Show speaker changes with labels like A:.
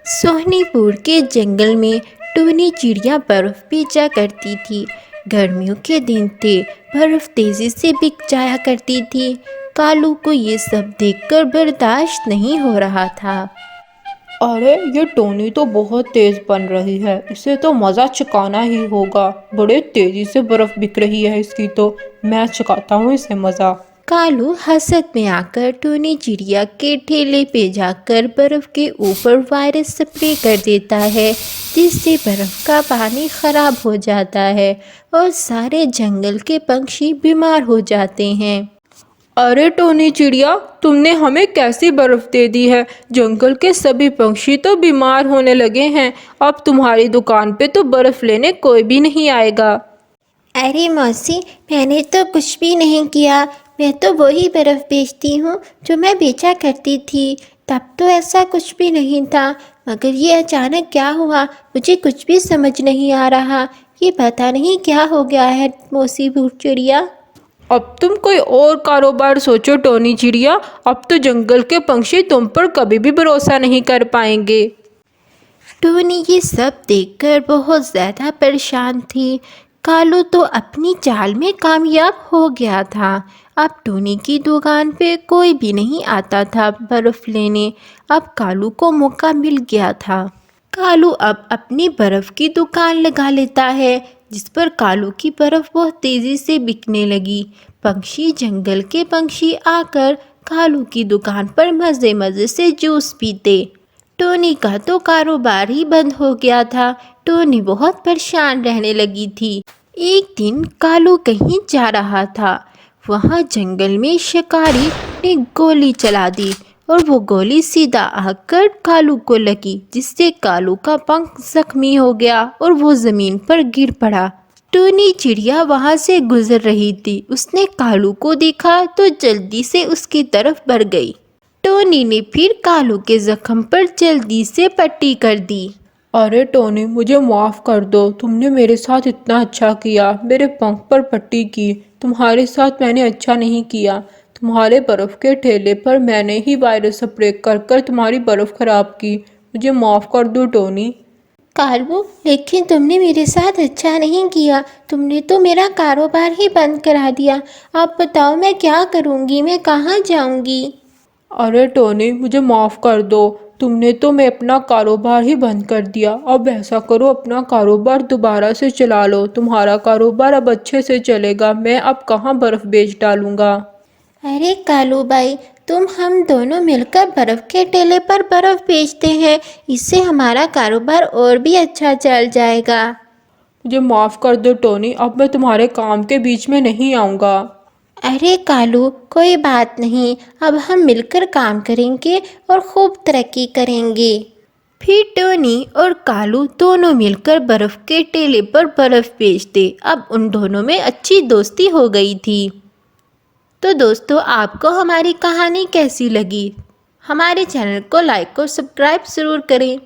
A: سوہنی پور کے جنگل میں ٹونی چڑیا برف بیچا کرتی تھی۔ گرمیوں کے دن تھے، برف تیزی سے بک جایا کرتی تھی۔ کالو کو یہ سب دیکھ کر برداشت نہیں ہو رہا تھا۔
B: ارے یہ ٹونی تو بہت تیز بن رہی ہے، اسے تو مزہ چکانا ہی ہوگا۔ بڑے تیزی سے برف بک رہی ہے اس کی، تو میں چکاتا ہوں اسے مزہ۔
A: کالو حسرت میں آ کر ٹونی چڑیا کے ٹھیلے پہ جا کر برف کے اوپر وائرس سپرے کر دیتا ہے، جس سے برف کا پانی خراب ہو جاتا ہے اور سارے جنگل کے پنچھی بیمار ہو جاتے ہیں۔
B: ارے ٹونی چڑیا، تم نے ہمیں کیسی برف دے دی ہے؟ جنگل کے سبھی پنچھی تو بیمار ہونے لگے ہیں۔ اب تمہاری دکان پہ تو برف لینے کوئی بھی نہیں آئے گا۔
A: ارے موسی، میں نے تو کچھ بھی نہیں کیا، میں تو وہی برف بیچتی ہوں جو میں بیچا کرتی تھی۔ تب تو ایسا کچھ بھی نہیں تھا، مگر یہ اچانک کیا ہوا مجھے کچھ بھی سمجھ نہیں آ رہا۔ یہ پتہ نہیں کیا ہو گیا ہے موسی بھوت چڑیا۔
B: اب تم کوئی اور کاروبار سوچو ٹونی چڑیا، اب تو جنگل کے پنچھی تم پر کبھی بھی بھروسہ نہیں کر پائیں گے۔
A: ٹونی یہ سب دیکھ کر بہت زیادہ پریشان تھی۔ کالو تو اپنی چال میں کامیاب ہو گیا تھا۔ اب ٹونی کی دکان پہ کوئی بھی نہیں آتا تھا برف لینے۔ اب کالو کو موقع مل گیا تھا۔ کالو اب اپنی برف کی دکان لگا لیتا ہے، جس پر کالو کی برف بہت تیزی سے بکنے لگی۔ پنچھی، جنگل کے پنچھی آ کر کالو کی دکان پر مزے مزے سے جوس پیتے۔ ٹونی کا تو کاروبار ہی بند ہو گیا تھا۔ ٹونی بہت پریشان رہنے لگی تھی۔ ایک دن کالو کہیں جا رہا تھا، وہاں جنگل میں شکاری نے گولی چلا دی اور وہ گولی سیدھا آ کر کالو کو لگی، جس سے کالو کا پنکھ زخمی ہو گیا اور وہ زمین پر گر پڑا۔ ٹونی چڑیا وہاں سے گزر رہی تھی، اس نے کالو کو دیکھا تو جلدی سے اس کی طرف بڑھ گئی۔ ٹونی نے پھر کالو کے زخم پر جلدی سے پٹی کر دی۔
B: ارے ٹونی، مجھے معاف کر دو، تم نے میرے ساتھ اتنا اچھا کیا، میرے پنکھ پر پٹی کی۔ تمہارے ساتھ میں نے اچھا نہیں کیا، تمہارے برف کے ٹھیلے پر میں نے ہی وائرس سپرے کر کر تمہاری برف خراب کی، مجھے معاف کر دو ٹونی۔
A: کالو، لیکن تم نے میرے ساتھ اچھا نہیں کیا، تم نے تو میرا کاروبار ہی بند کرا دیا۔ اب بتاؤ میں کیا کروں گی، میں کہاں جاؤں گی؟
B: ارے ٹونی، مجھے معاف کر دو، تم نے تو میں اپنا کاروبار ہی بند کر دیا۔ اب ایسا کرو، اپنا کاروبار دوبارہ سے چلا لو، تمہارا کاروبار اب اچھے سے چلے گا، میں اب کہاں برف بیچ ڈالوں گا۔
A: ارے کالو بھائی، ہم دونوں مل کر برف کے ٹھیلے پر برف بیچتے ہیں، اس سے ہمارا کاروبار اور بھی اچھا چل جائے گا۔
B: مجھے معاف کر دو ٹونی، اب میں تمہارے کام کے بیچ میں نہیں آؤں گا۔
A: ارے کالو، کوئی بات نہیں، اب ہم مل کر کام کریں گے اور خوب ترقی کریں گے۔ پھر ٹونی اور کالو دونوں مل کر برف کے ٹھیلے پر برف بیچتے۔ اب ان دونوں میں اچھی دوستی ہو گئی تھی۔ تو دوستو، آپ کو ہماری کہانی کیسی لگی؟ ہمارے چینل کو لائک اور سبسکرائب ضرور کریں۔